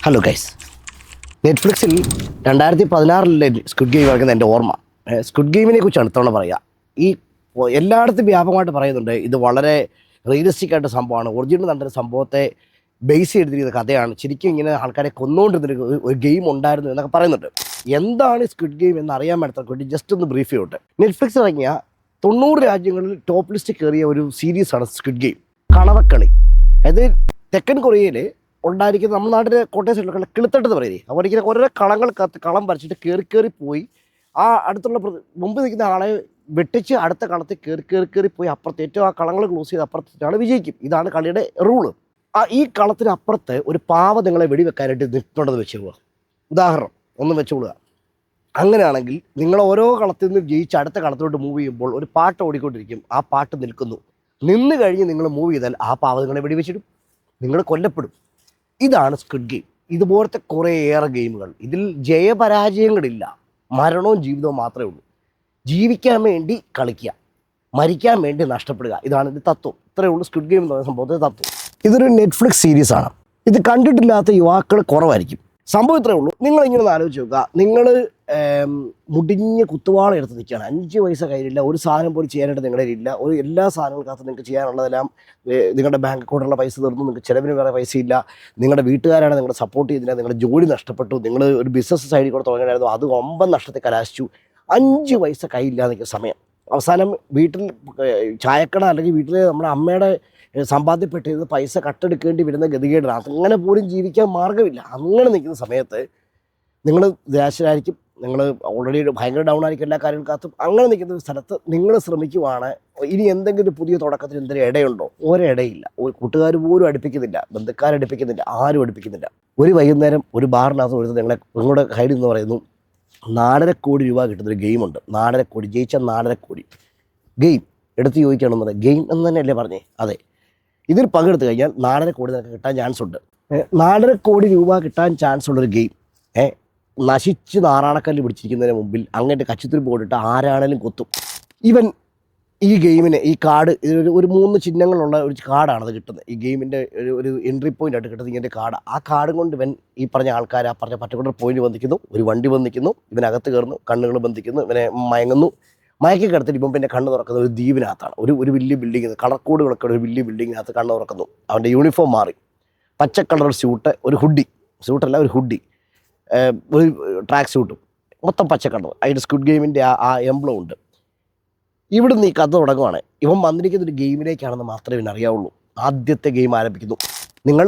Hello guys, നെറ്റ്ഫ്ലിക്സിൽ 2016 squid game ഇറങ്ങുന്ന എൻ്റെ ഓർമ്മ. സ്ക്വിഡ് ഗെയിമിനെ കുറിച്ചാണ് ഇത്തവണ പറയുക. ഈ എല്ലായിടത്തും വ്യാപകമായിട്ട് പറയുന്നുണ്ട് ഇത് വളരെ റിയലിസ്റ്റിക് ആയിട്ട് സംഭവമാണ്, ഒറിജിനൽ നടന്ന സംഭവത്തെ ബേസ് ചെയ്തിരിക്കുന്ന കഥയാണ്, ശരിക്കും ഇങ്ങനെ ആൾക്കാരെ കൊന്നുകൊണ്ടിരുന്ന ഒരു ഗെയിം ഉണ്ടായിരുന്നു എന്നൊക്കെ പറയുന്നുണ്ട്. എന്താണ് സ്ക്വിഡ് ഗെയിം എന്ന് അറിയാൻ വേണ്ടി വേണ്ടി ജസ്റ്റ് ഒന്ന് ബ്രീഫ് ചെയ്യട്ടെ. നെറ്റ്ഫ്ലിക്സ് ഇറങ്ങിയ 90 രാജ്യങ്ങളിൽ ടോപ്പ് ലിസ്റ്റ് കയറിയ ഒരു സീരീസാണ് സ്ക്വിഡ് ഗെയിം. കളവക്കളി. അതായത് തെക്കൻ കൊറിയയിൽ ഉണ്ടായിരിക്കുന്ന നമ്മുടെ നാട്ടിലെ കോട്ടയം സൈഡിലൊക്കെ കിളുത്തട്ടെന്ന് പറയുന്നത്. അപ്പോൾ ഒരിക്കലും ഓരോ കളങ്ങൾക്കകത്ത് കളം വരച്ചിട്ട് കയറി പോയി ആ അടുത്തുള്ള മുമ്പ് നിൽക്കുന്ന ആളെ വെട്ടിച്ച് അടുത്ത കളത്തിൽ കയറി പോയി അപ്പുറത്ത് ഏറ്റവും ആ കളങ്ങൾ ക്ലോസ് ചെയ്ത് അപ്പുറത്തിട്ടാണ് വിജയിക്കും. ഇതാണ് കളിയുടെ റൂള്. ഈ കളത്തിനപ്പുറത്ത് ഒരു പാവ നിങ്ങളെ വെടിവെക്കാനായിട്ട് നിൽക്കേണ്ടത് വെച്ചുകൊള്ളുക. ഉദാഹരണം ഒന്ന് വെച്ചുകൊള്ളുക. അങ്ങനെയാണെങ്കിൽ നിങ്ങൾ ഓരോ കളത്തിൽ നിന്ന് ജയിച്ച് അടുത്ത കളത്തിലോട്ട് മൂവ് ചെയ്യുമ്പോൾ ഒരു പാട്ട് ഓടിക്കൊണ്ടിരിക്കും. ആ പാട്ട് നിന്ന് കഴിഞ്ഞ് നിങ്ങൾ മൂവ് ചെയ്താൽ ആ പാവ നിങ്ങളെ വെടിവെച്ചിടും, നിങ്ങൾ കൊല്ലപ്പെടും. ഇതാണ് സ്ക്വിഡ് ഗെയിം. ഇതുപോലത്തെ കുറേയേറെ ഗെയിമുകൾ. ഇതിൽ ജയപരാജയങ്ങളില്ല, മരണവും ജീവിതവും മാത്രമേ ഉള്ളൂ. ജീവിക്കാൻ വേണ്ടി കളിക്കുക, മരിക്കാൻ വേണ്ടി നഷ്ടപ്പെടുക. ഇതാണ് ഇത് തത്വം. ഇത്രയേ ഉള്ളൂ സ്ക്വിഡ് ഗെയിം എന്ന് പറയുന്ന സംഭവത്തെ തത്വം. ഇതൊരു നെറ്റ്ഫ്ലിക്സ് സീരീസാണ്. ഇത് കണ്ടിട്ടില്ലാത്ത യുവാക്കൾ കുറവായിരിക്കും. സംഭവം ഇത്രയേ ഉള്ളൂ. നിങ്ങളിങ്ങനെ ഒന്ന് ആലോചിച്ച് നോക്കുക. നിങ്ങൾ മുടിഞ്ഞ് കുത്തുവാള എടുത്ത് നിൽക്കുകയാണ്. 5 പൈസ കയ്യിലില്ല, ഒരു സാധനം പോലും ചെയ്യാനായിട്ട് നിങ്ങളുടെ ഇല്ല. എല്ലാ സാധനങ്ങൾക്കകത്ത് നിങ്ങൾക്ക് ചെയ്യാനുള്ളതെല്ലാം നിങ്ങളുടെ ബാങ്ക് അക്കൗണ്ടിലുള്ള പൈസ തീർന്നു, നിങ്ങൾക്ക് ചിലവിന് വേറെ പൈസ ഇല്ല, നിങ്ങളുടെ വീട്ടുകാരാണ് നിങ്ങളെ സപ്പോർട്ട് ചെയ്തില്ല, നിങ്ങളുടെ ജോലി നഷ്ടപ്പെട്ടു, നിങ്ങൾ ഒരു ബിസിനസ് സൈഡിൽ കൂടെ തുടങ്ങിയായിരുന്നു, അത് 9 നഷ്ടത്തെ കലാശിച്ചു. 5 പൈസ കയ്യില്ലാതെ നിൽക്കുന്ന സമയം. അവസാനം വീട്ടിൽ ചായക്കട അല്ലെങ്കിൽ വീട്ടിൽ നമ്മുടെ അമ്മയുടെ സമ്പാദ്യപ്പെട്ടിരുന്ന് പൈസ കട്ടെടുക്കേണ്ടി വരുന്ന ഗതികേടാണ്. അങ്ങനെ പോലും ജീവിക്കാൻ മാർഗ്ഗമില്ല. അങ്ങനെ നിൽക്കുന്ന സമയത്ത് നിങ്ങൾ നിരാശരായിരിക്കും. നിങ്ങൾ ഓൾറെഡി ഭയങ്കര ഡൗൺ ആയിരിക്കും എല്ലാ കാര്യങ്ങൾക്കകത്തും. അങ്ങനെ നിൽക്കുന്ന സ്ഥലത്ത് നിങ്ങൾ ശ്രമിക്കുവാണ് ഇനി എന്തെങ്കിലും പുതിയ തുടക്കത്തിൽ എന്തെങ്കിലും ഇടയുണ്ടോ? ഒരിടയില്ല. ഒരു കൂട്ടുകാർ പോലും അടുപ്പിക്കുന്നില്ല, ബന്ധുക്കാരടുപ്പിക്കുന്നില്ല, ആരും അടുപ്പിക്കുന്നില്ല. ഒരു വൈകുന്നേരം ഒരു ബാറിനകത്ത് കൊടുത്ത് നിങ്ങളുടെ കയ്യിൽ എന്ന് പറയുന്നു 4.5 കോടി രൂപ കിട്ടുന്നൊരു ഗെയിമുണ്ട്. 4.5 കോടി ജയിച്ച 4.5 കോടി ഗെയിം എടുത്ത് ചോദിക്കുകയാണെന്നത് ഗെയിം എന്ന് തന്നെയല്ലേ പറഞ്ഞേ? അതെ. ഇതിൽ പങ്കെടുത്ത് കഴിഞ്ഞാൽ 4.5 കോടി നിനക്ക് കിട്ടാൻ ചാൻസ് ഉണ്ട്. 4.5 കോടി രൂപ കിട്ടാൻ ചാൻസ് ഉള്ളൊരു ഗെയിം. നശിച്ച് നാറാണക്കല്ല് പിടിച്ചിരിക്കുന്നതിന് മുമ്പിൽ അങ്ങോട്ട് കച്ചിത്തുരി പോയിട്ട് ആരാണേലും കൊത്തും. ഇവൻ ഈ ഗെയിമിന് ഈ കാർഡ് ഒരു 3 ചിഹ്നങ്ങളുള്ള ഒരു കാർഡാണത് കിട്ടുന്നത്. ഈ ഗെയിമിൻ്റെ ഒരു എൻട്രി പോയിൻ്റ് ആയിട്ട് കിട്ടുന്നത് ഇങ്ങനത്തെ കാർഡ്. ആ കാർഡും കൊണ്ട് ഇവൻ ഈ പറഞ്ഞ ആൾക്കാർ ആ പറഞ്ഞ പർട്ടിക്കുലർ പോയിന്റ് ബന്ധിക്കുന്നു, ഒരു വണ്ടി ബന്ധിക്കുന്നു, ഇവനകത്ത് കയറുന്നു, കണ്ണുകൾ ബന്ധിക്കുന്നു, ഇവനെ മയങ്ങുന്നു. മയക്കി കിടത്തിട്ട് ഇപ്പം പിന്നെ കണ്ണ് തുറക്കുന്നത് ഒരു ദ്വീപിനകത്താണ്. ഒരു വലിയ ബിൽഡിങ്, കളർ കോഡുകളൊക്കെ ഒരു വലിയ ബിൽഡിങ്ങിനകത്ത് കണ്ണ് തുറക്കുന്നു. അവൻ്റെ യൂണിഫോം മാറി, പച്ച കളർ സ്യൂട്ട്, ഒരു ഹുഡി, സ്യൂട്ടല്ല ഒരു ഹുഡി, ഒരു ട്രാക്ക് സ്യൂട്ടും, മൊത്തം പച്ച കളർ. അതിൻ്റെ സ്ക്വിഡ് ഗെയിമിൻ്റെ ആ എംബ്ലം ഉണ്ട്. ഇവിടുന്ന് ഈ കഥ തുടങ്ങുവാണ്. ഇവൻ വന്നിരിക്കുന്ന ഒരു ഗെയിമിലേക്കാണെന്ന് മാത്രമേ ഇവനറിയാവുള്ളൂ. ആദ്യത്തെ ഗെയിം ആരംഭിക്കുന്നു. നിങ്ങൾ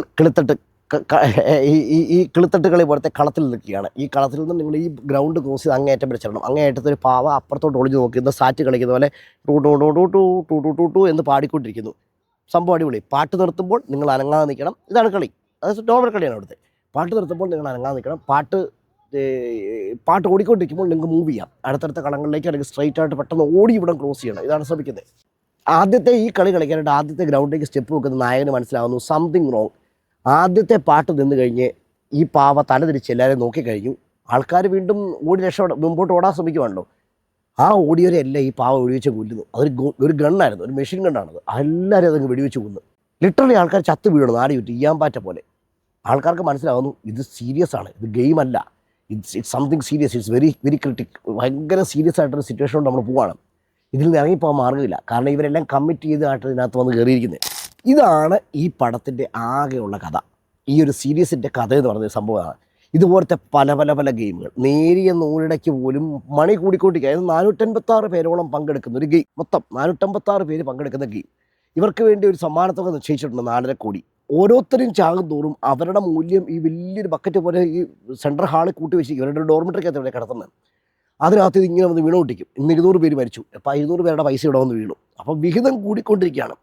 ഈ കിളിത്തട്ട് കളി പോലത്തെ കളത്തിൽ നിൽക്കുകയാണ്. ഈ കളത്തിൽ നിന്ന് നിങ്ങൾ ഈ ഗ്രൗണ്ട് ക്രോസ് ചെയ്ത് അങ്ങേയറ്റം വരെ ചെല്ലണം. അങ്ങേയറ്റത്തൊരു പാവ അപ്പുറത്തോട്ട് ഒളിഞ്ഞ് നോക്കുന്ന സാറ്റ് കളിക്കുന്ന പോലെ two two two two two two two two two എന്ന് പാടിക്കൊണ്ടിരിക്കുന്നു. സംഭവം അടിപൊളി. പാട്ട് നിർത്തുമ്പോൾ നിങ്ങൾ അനങ്ങാതെ നിൽക്കണം. ഇതാണ് കളി. അത് നോർമൽ കളിയാണ് അവിടുത്തെ. പാട്ട് നിർത്തുമ്പോൾ നിങ്ങൾ അനങ്ങാതെ നിൽക്കണം. പാട്ട് ഓടിക്കൊണ്ടിരിക്കുമ്പോൾ നിങ്ങൾക്ക് മൂവ് ചെയ്യാം അടുത്തടുത്ത കളങ്ങളിലേക്ക്, അല്ലെങ്കിൽ സ്ട്രൈറ്റ് ആയിട്ട് പെട്ടെന്ന് ഓടി ഇവിടെ ക്ലോസ് ചെയ്യണം. ഇതാണ് ശ്രമിക്കുന്നത്. ആദ്യത്തെ ഈ കളി കളിക്കാനായിട്ട് ആദ്യത്തെ ഗ്രൗണ്ടിലേക്ക് സ്റ്റെപ്പ് വെക്കുന്ന നായകന് മനസ്സിലാവുന്നു സംതിങ് റോങ്. ആദ്യത്തെ പാട്ട് നിന്ന് കഴിഞ്ഞ് ഈ പാവ തല തിരിച്ച് എല്ലാവരും നോക്കിക്കഴിഞ്ഞു. ആൾക്കാർ വീണ്ടും മുമ്പോട്ട് ഓടാൻ ശ്രമിക്കുവാണല്ലോ. ആ ഓടിയവരെല്ലാം ഈ പാവ വെടിവെച്ച് കൊല്ലുന്നു. ഒരു ഗണ്ണായിരുന്നു, ഒരു മെഷീൻ ഗണ്ണാണത്. എല്ലാവരും അതങ്ങ് വെടിവെച്ച് കൊന്നു. ലിറ്ററലി ആൾക്കാർ ചത്ത് വീഴണം, നാടി ചുറ്റി ഈയാമ്പാറ്റ പോലെ. ആൾക്കാർക്ക് മനസ്സിലാവുന്നു ഇത് സീരിയസ് ആണ്, ഇത് ഗെയിമല്ല, it's something serious, it's very very critic. ഭയങ്കര സീരിയസ് ആയിട്ടൊരു സിറ്റുവേഷനോട് നമ്മൾ പോവാണ്. ഇതിൽ നിന്ന് ഇറങ്ങിപ്പോകാൻ മാർഗ്ഗമില്ല. കാരണം ഇവരെല്ലാം കമ്മിറ്റ് ചെയ്തതായിട്ട് ഇതിനകത്ത് വന്ന് കയറിയിരിക്കുന്നത്. ഇതാണ് ഈ പടത്തിൻ്റെ ആകെയുള്ള കഥ. ഈ ഒരു സീരീസിൻ്റെ കഥ എന്ന് പറയുന്ന സംഭവമാണ്. ഇതുപോലത്തെ പല ഗെയിമുകൾ നേരിയ നൂലിടയ്ക്ക് പോലും മണി കൂടിക്കൊണ്ടിരിക്കുക. അതായത് 456 പേരോളം പങ്കെടുക്കുന്ന ഒരു ഗെയിം. മൊത്തം 456 പേര് പങ്കെടുക്കുന്ന ഗെയിം. ഇവർക്ക് വേണ്ടി ഒരു സമ്മാനത്തുക നിശ്ചയിച്ചിട്ടുണ്ട് 4.5 കോടി. ഓരോരുത്തരും ചാകും തോറും അവരുടെ മൂല്യം ഈ വലിയൊരു ബക്കറ്റ് പോലെ ഈ സെൻട്രൽ ഹാളിൽ കൂട്ടി വെച്ചിരിക്കും. ഇവരുടെ ഡോർമെട്രിക്കകത്ത് ഇവിടെ കിടത്തുന്നത്. അതിനകത്ത് ഇതിങ്ങനെ വന്ന് വീണ് പൊട്ടിക്കും. ഇന്ന് 200 പേര് മരിച്ചു, അപ്പോൾ 500 പേരുടെ പൈസ ഇവിടെ വന്ന് വീണു. അപ്പം വിഹിതം കൂടിക്കൊണ്ടിരിക്കുകയാണ്.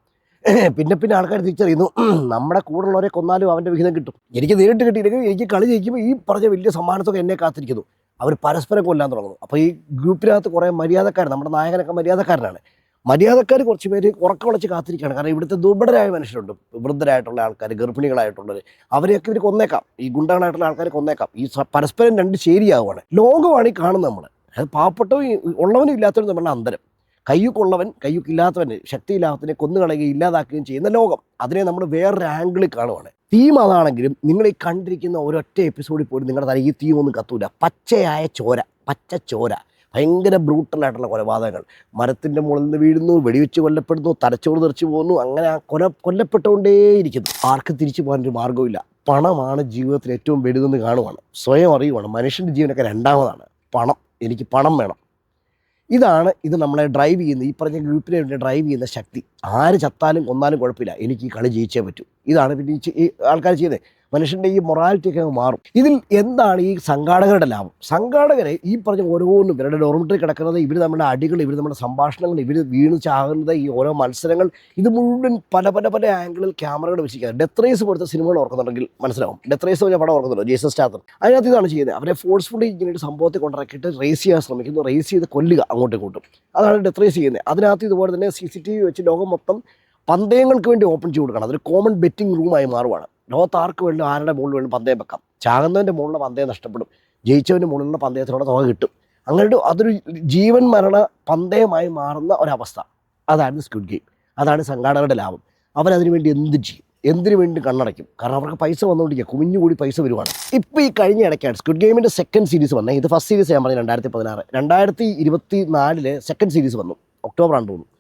പിന്നെ ആൾക്കാർ തിരിച്ചറിയുന്നു നമ്മുടെ കൂടെയുള്ളവരെ കൊന്നാലും അവൻ്റെ വിഹിതം കിട്ടും. എനിക്ക് നേരിട്ട് കിട്ടിയില്ലെങ്കിൽ എനിക്ക് കളി ജയിക്കുമ്പോൾ ഈ പറഞ്ഞ വലിയ സമ്മാനത്തൊക്കെ എന്നെ കാത്തിരിക്കുന്നു. അവർ പരസ്പരം കൊല്ലാൻ തുടങ്ങുന്നു. അപ്പോൾ ഈ ഗ്രൂപ്പിനകത്ത് കുറേ മര്യാദക്കാർ, നമ്മുടെ നായകനൊക്കെ മര്യാദക്കാരനാണ്. മര്യാദക്കാർ കുറച്ച് പേര് ഉറക്കമുളച്ച് കാത്തിരിക്കുകയാണ്. കാരണം ഇവിടുത്തെ ദുർബലരായ മനുഷ്യരുണ്ട്, വൃദ്ധരായിട്ടുള്ള ആൾക്കാർ, ഗർഭിണികളായിട്ടുള്ളവർ, അവരെയൊക്കെ ഇവർ കൊന്നേക്കാം. ഈ ഗുണ്ടകളായിട്ടുള്ള ആൾക്കാർ കൊന്നേക്കാം. ഈ പരസ്പരം രണ്ട് ചേരിയാവുകയാണ്. ലോകമാണ് ഈ കാണുന്നത്. നമ്മൾ അത് പാവപ്പെട്ടവൻ ഉള്ളവനും ഇല്ലാത്തവനും തമ്മിലുള്ള അന്തരം. കയ്യുക്കുള്ളവൻ കയ്യുക്കില്ലാത്തവന്, ശക്തിയില്ലാത്തവനെ കൊന്നുകളയുകയും ഇല്ലാതാക്കുകയും ചെയ്യുന്ന ലോകം. അതിനെ നമ്മൾ വേറൊരു ആംഗിളിൽ കാണുവാണ്. തീം അതാണെങ്കിലും നിങ്ങൾ ഈ കണ്ടിരിക്കുന്ന ഒരൊറ്റ എപ്പിസോഡിൽ പോലും നിങ്ങളുടെ തല ഈ തീമൊന്നും കത്തൂല. പച്ചയായ ചോര, പച്ച ചോര, ഭയങ്കര ബ്രൂട്ടലായിട്ടുള്ള കൊലപാതകങ്ങൾ. മരത്തിൻ്റെ മുകളിൽ നിന്ന് വീഴുന്നു, വെടിവെച്ച് കൊല്ലപ്പെടുന്നു, തലച്ചോറ് തെറിച്ച് പോകുന്നു, അങ്ങനെ ആ കൊല്ലപ്പെട്ടുകൊണ്ടേയിരിക്കുന്നു. ആർക്കും തിരിച്ചു പോകാനൊരു മാർഗ്ഗമില്ല. പണമാണ് ജീവിതത്തിൽ ഏറ്റവും വലുതെന്ന് കാണുവാണ്, സ്വയം അറിയുവാണ്. മനുഷ്യൻ്റെ ജീവനൊക്കെ രണ്ടാമതാണ്. പണം, എനിക്ക് പണം വേണം. ഇത് നമ്മളെ ഡ്രൈവ് ചെയ്യുന്ന, ഈ പറഞ്ഞ ഗ്രൂപ്പിനെ വേണ്ടി ഡ്രൈവ് ചെയ്യുന്ന ശക്തി. ആര് ചത്താലും കൊന്നാലും കുഴപ്പമില്ല, എനിക്ക് ഈ കളി ജയിച്ചേ പറ്റൂ. ഇതാണ് പിന്നെ ഈ ആൾക്കാർ ചെയ്യുന്നത്. മനുഷ്യൻ്റെ ഈ മൊറാലിറ്റിയൊക്കെ മാറും. ഇതിൽ എന്താണ് ഈ സംഘാടകരുടെ ലാഭം? സംഘാടകരെ ഈ പറഞ്ഞ ഓരോന്നും ഇവരുടെ ഡോർമിറ്ററി കിടക്കുന്നത്, ഇവർ നമ്മുടെ അടികൾ, ഇവർ നമ്മുടെ സംഭാഷണങ്ങൾ, ഇവർ വീണ് ചാകുന്നത്, ഈ ഓരോ മത്സരങ്ങൾ, ഇത് മുഴുവൻ പല പല പല ആംഗിളിൽ ക്യാമറകൾ വെച്ചിരിക്കുക. ഡെത്ത് റേസ് പോലത്തെ സിനിമകൾ ഓർക്കുന്നുണ്ടെങ്കിൽ മനസ്സിലാവും. ഡെത്ത് റേസ് പറഞ്ഞ പടം ഓർക്കുന്നുണ്ടോ? ജേസൺ സ്റ്റാത്തം. അതിനകത്ത് ഇതാണ് ചെയ്യുന്നത്. അവരെ ഫോഴ്സ്ഫുള്ളി ഇങ്ങനെ ഒരു സംഭവത്തെ കൊണ്ടിറക്കിയിട്ട് റേസ് ചെയ്യാൻ ശ്രമിക്കുന്നു, റേസ് ചെയ്ത് കൊല്ലുക അങ്ങോട്ടും ഇങ്ങോട്ടും. അതാണ് ഡെത്ത് റേസ് ചെയ്യുന്നത്. അതിനകത്ത് ഇതുപോലെ തന്നെ CCTV വെച്ച് ലോകം മൊത്തം പന്തയങ്ങൾക്ക് വേണ്ടി ഓപ്പൺ ചെയ്ത് കൊടുക്കണം. അതൊരു കോമൺ ബെറ്റിംഗ് റൂമായി മാറുവാണ്. ലോകത്ത് ആർക്ക് വേണ്ടി, ആരുടെ മുകളിൽ വേണ്ടി പന്തയം വെക്കാം. ചാകുന്നതിൻ്റെ മുകളിലുള്ള പന്തയം നഷ്ടപ്പെടും, ജയിച്ചവൻ്റെ മുകളിലുള്ള പന്തയത്തിലൂടെ തുക കിട്ടും. അങ്ങനെ അതൊരു ജീവൻ മരണ പന്തയമായി മാറുന്ന ഒരവസ്ഥ. അതാണ് സ്ക്വിഡ് ഗെയിം. അതാണ് സംഘാടകരുടെ ലാഭം. അവരതിനു വേണ്ടി എന്ത് ചെയ്യും, എന്തിനു വേണ്ടി കണ്ണടയ്ക്കും. കാരണം അവർക്ക് പൈസ വന്നുകൊണ്ടിരിക്കുക, കുമിഞ്ഞുകൂടി പൈസ വരുവാണ്. ഇപ്പോൾ ഈ കഴിഞ്ഞ ഇടയ്ക്കാണ് സ്ക്വിഡ് ഗെയിമിൻ്റെ സെക്കൻഡ് സീരീസ് വന്നത്. ഇത് ഫസ്റ്റ് സീരീസ് ഞാൻ പറഞ്ഞു 2016. 2024 സെക്കൻഡ് സീരീസ് വന്നു, ഒക്ടോബർ ആണെന്ന് തോന്നുന്നു.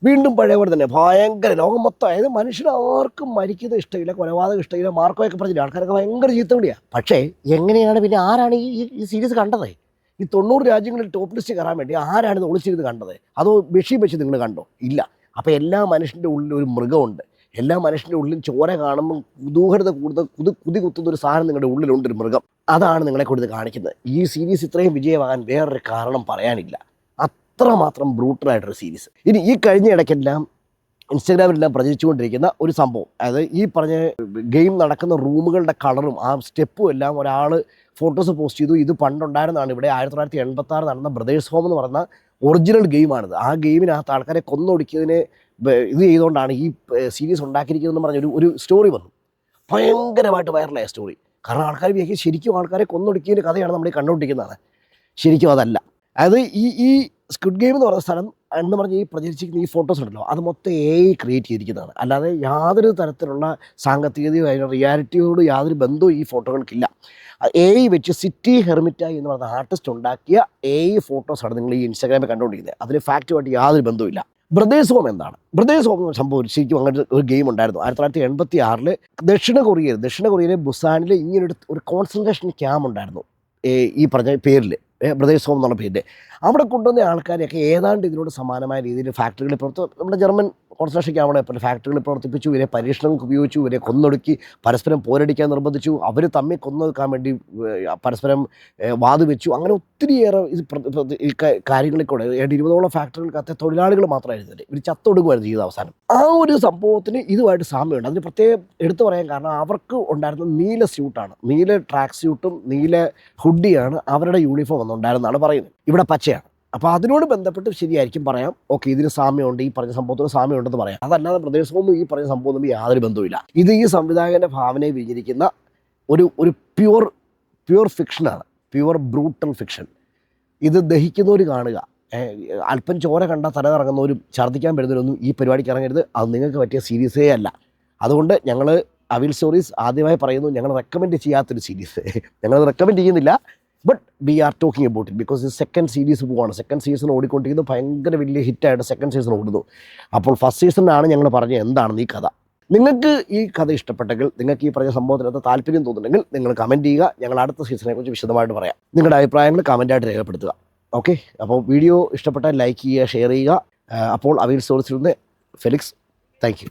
വീണ്ടും പഴയ പോലെ തന്നെ ഭയങ്കര ലോകം മൊത്തം. അതായത് മനുഷ്യന് ആർക്കും മരിക്കുന്നത് ഇഷ്ടമില്ല, കൊലപാതകം ഇഷ്ടമില്ല, മാർക്കോയൊക്കെ പറഞ്ഞില്ല. ആൾക്കാരൊക്കെ ഭയങ്കര ചീത്ത വിളിയാണ്. പക്ഷേ എങ്ങനെയാണ് പിന്നെ ആരാണ് ഈ സീരീസ് കണ്ടത്? ഈ 90 രാജ്യങ്ങളിൽ ടോപ്പ് ലിസ്റ്റ് കയറാൻ വേണ്ടി ആരാണ് ഇത് ഒളിച്ചിരുന്ന് കണ്ടത്? അതോ മെഷീൻ വെച്ച് നിങ്ങൾ കണ്ടോ? ഇല്ല. അപ്പോൾ എല്ലാ മനുഷ്യൻ്റെ ഉള്ളിൽ ഒരു മൃഗമുണ്ട്. എല്ലാ മനുഷ്യൻ്റെ ഉള്ളിൽ ചോര കാണുമ്പോൾ കുതൂഹലത കുതി കുത്തുന്ന ഒരു സാധനം നിങ്ങളുടെ ഉള്ളിലുണ്ട്, ഒരു മൃഗം. അതാണ് നിങ്ങളെ കൊടുത്ത് കാണിക്കുന്നത്. ഈ സീരീസ് ഇത്രയും വിജയമാകാൻ വേറൊരു കാരണം പറയാനില്ല. അത്രമാത്രം ബ്രൂട്ടലായിട്ടൊരു സീരീസ്. ഇനി ഈ കഴിഞ്ഞ ഇടയ്ക്കെല്ലാം ഇൻസ്റ്റാഗ്രാമിലെല്ലാം പ്രചരിച്ചുകൊണ്ടിരിക്കുന്ന ഒരു സംഭവം, അതായത് ഈ പറഞ്ഞ ഗെയിം നടക്കുന്ന റൂമുകളുടെ കളറും ആ സ്റ്റെപ്പും എല്ലാം ഒരാൾ ഫോട്ടോസ് പോസ്റ്റ് ചെയ്തു. ഇത് പണ്ടുണ്ടായിരുന്നതാണ്. ഇവിടെ 1986 നടന്ന ബ്രദേഴ്സ് ഹോം എന്ന് പറയുന്ന ഒറിജിനൽ ഗെയിമാണിത്. ആ ഗെയിമിനകത്ത് ആൾക്കാരെ കൊന്നൊടുക്കിയതിനെ ഇത് ചെയ്തുകൊണ്ടാണ് ഈ സീരീസ് ഉണ്ടാക്കിയിരിക്കുന്നതെന്ന് പറഞ്ഞ ഒരു സ്റ്റോറി വന്നു. ഭയങ്കരമായിട്ട് വൈറലായ സ്റ്റോറി. കാരണം ആൾക്കാർ വിചാരിക്കും ശരിക്കും ആൾക്കാരെ കൊന്നൊടുക്കിയതിൻ്റെ കഥയാണ് നമ്മൾ ഈ കണ്ടുകൊണ്ടിരിക്കുന്നതാണ്. ശരിക്കും അതല്ല. അതായത് ഈ സ്ക്വിഡ് ഗെയിം എന്ന് പറയുന്ന സ്ഥലം എന്ന് പറഞ്ഞ് ഈ പ്രചരിച്ചിരിക്കുന്ന ഈ ഫോട്ടോസ് ഉണ്ടല്ലോ, അത് മൊത്തം AI ക്രിയേറ്റ് ചെയ്തിരിക്കുന്നതാണ്. അല്ലാതെ യാതൊരു തരത്തിലുള്ള സാങ്കേതികതയോ അതിൻ്റെ റിയാലിറ്റിയോട് യാതൊരു ബന്ധവും ഈ ഫോട്ടോകൾക്കില്ല. AI വെച്ച് സിറ്റി ഹെർമിറ്റ എന്ന് പറയുന്ന ആർട്ടിസ്റ്റ് ഉണ്ടാക്കിയ AI ഫോട്ടോസാണ് നിങ്ങൾ ഈ ഇൻസ്റ്റാഗ്രാമിൽ കണ്ടുകൊണ്ടിരിക്കുന്നത്. അതിന് ഫാക്റ്റുമായിട്ട് യാതൊരു ബന്ധവുമില്ല. ബ്രദേഴ്സ് ഹോം എന്താണ്? ബ്രദേഴ്സ് ഹോം സംഭവം ശരിക്കും അങ്ങനെ ഒരു ഗെയിം ഉണ്ടായിരുന്നു. 1986 ദക്ഷിണ കൊറിയയിലെ ബുസാനിൽ ഇങ്ങനൊരു കോൺസെൻട്രേഷൻ ക്യാമ്പ് ഉണ്ടായിരുന്നു. ഈ പറഞ്ഞ പേരിൽ ബ്രദേഴ്സ് ഹോം എന്നുള്ള പേരിൽ അവിടെ കൊണ്ടുവന്ന ആൾക്കാരെയൊക്കെ ഏതാണ്ട് ഇതിനോട് സമാനമായ രീതിയിൽ ഫാക്ടറികളിൽ നമ്മുടെ ജർമ്മൻ കോൺസെൻട്രേഷൻ ക്യാമ്പുകളെ ഫാക്ടറികളിൽ പ്രവർത്തിപ്പിച്ചു. ഇവരെ പരീക്ഷണങ്ങൾക്ക് ഉപയോഗിച്ചു, ഇവരെ കൊന്നൊടുക്കി പരസ്പരം പോരടിക്കാൻ നിർബന്ധിച്ചു. അവർ തമ്മിൽ കൊന്നൊടുക്കാൻ വേണ്ടി പരസ്പരം വാത് വെച്ചു. അങ്ങനെ ഒത്തിരിയേറെ ഈ കാര്യങ്ങളിൽ കൂടെ 20ഓളം ഫാക്ടറികൾക്കകത്തെ തൊഴിലാളികൾ മാത്രമായിരുന്നു ഇവർ ചത്തൊടുക്കുമായിരുന്നു ജീവിത അവസാനം. ആ ഒരു സംഭവത്തിന് ഇതുമായിട്ട് സാമ്യമുണ്ട്. അതിന് പ്രത്യേകം എടുത്തു പറയാൻ കാരണം അവർക്ക് ഉണ്ടായിരുന്ന നീല സ്യൂട്ടാണ്, നീല ട്രാക്ക് സ്യൂട്ടും നീല ഹുഡിയാണ് അവരുടെ യൂണിഫോം എന്നുണ്ടായിരുന്നാണ് പറയുന്നത്. ഇവിടെ പച്ചയാണ്. അപ്പോൾ അതിനോട് ബന്ധപ്പെട്ട് ശരിയായിരിക്കും പറയാം, ഓക്കെ ഇതിന് സാമ്യമുണ്ട്, ഈ പറഞ്ഞ സംഭവത്തിന് സാമ്യമുണ്ടെന്ന് പറയാം. അതല്ലാതെ പ്രദേശവും ഈ പറഞ്ഞ സംഭവം തമ്മിൽ യാതൊരു ബന്ധവുമില്ല. ഇത് ഈ സംവിധായകൻ്റെ ഭാവനയെ വിരിഞ്ഞിരിക്കുന്ന ഒരു പ്യുവർ ഫിക്ഷനാണ്, പ്യുവർ ബ്രൂട്ടൽ ഫിക്ഷൻ. ഇത് ദഹിക്കുന്നവർ കാണുക. അല്പം ചോര കണ്ടാൽ തല കറങ്ങുന്നവരും ഛർദ്ദിക്കാൻ വരുന്നവരൊന്നും ഈ പരിപാടിക്ക് ഇറങ്ങരുത്. അത് നിങ്ങൾക്ക് പറ്റിയ സീരീസേ അല്ല. അതുകൊണ്ട് ഞങ്ങൾ അവിൽ സ്റ്റോറീസ് ആദ്യമായി പറയുന്നു, ഞങ്ങൾ റെക്കമെൻഡ് ചെയ്യാത്തൊരു സീരീസ് ഞങ്ങൾ റെക്കമെൻഡ് ചെയ്യുന്നില്ല. But we are talking about it because ഇത് സെക്കൻഡ് സീരീസ് പോവാണ്. സെക്കൻഡ് സീസൺ ഓടിക്കൊണ്ടിരിക്കുന്നത് ഭയങ്കര വലിയ ഹിറ്റായിട്ട് സെക്കൻഡ് സീസൺ ഓടുന്നു. അപ്പോൾ ഫസ്റ്റ് സീസണിലാണ് ഞങ്ങൾ പറഞ്ഞത് എന്താണെന്ന് ഈ കഥ. നിങ്ങൾക്ക് ഈ കഥ ഇഷ്ടപ്പെട്ടെങ്കിൽ, നിങ്ങൾക്ക് ഈ പറഞ്ഞ സംഭവത്തിനകത്ത് താല്പര്യം തോന്നുന്നുണ്ടെങ്കിൽ നിങ്ങൾ കമൻറ്റ് ചെയ്യുക. ഞങ്ങൾ അടുത്ത സീസണിനെ കുറിച്ച് വിശദമായിട്ട് പറയാം. നിങ്ങളുടെ അഭിപ്രായങ്ങൾ കമൻറ്റായിട്ട് രേഖപ്പെടുത്തുക. ഓക്കെ, അപ്പോൾ വീഡിയോ ഇഷ്ടപ്പെട്ടാൽ ലൈക്ക് ചെയ്യുക, ഷെയർ ചെയ്യുക. അപ്പോൾ അവിൽ സ്റ്റോറീസിൽ നിന്ന് ഫെലിക്സ്, താങ്ക് യു.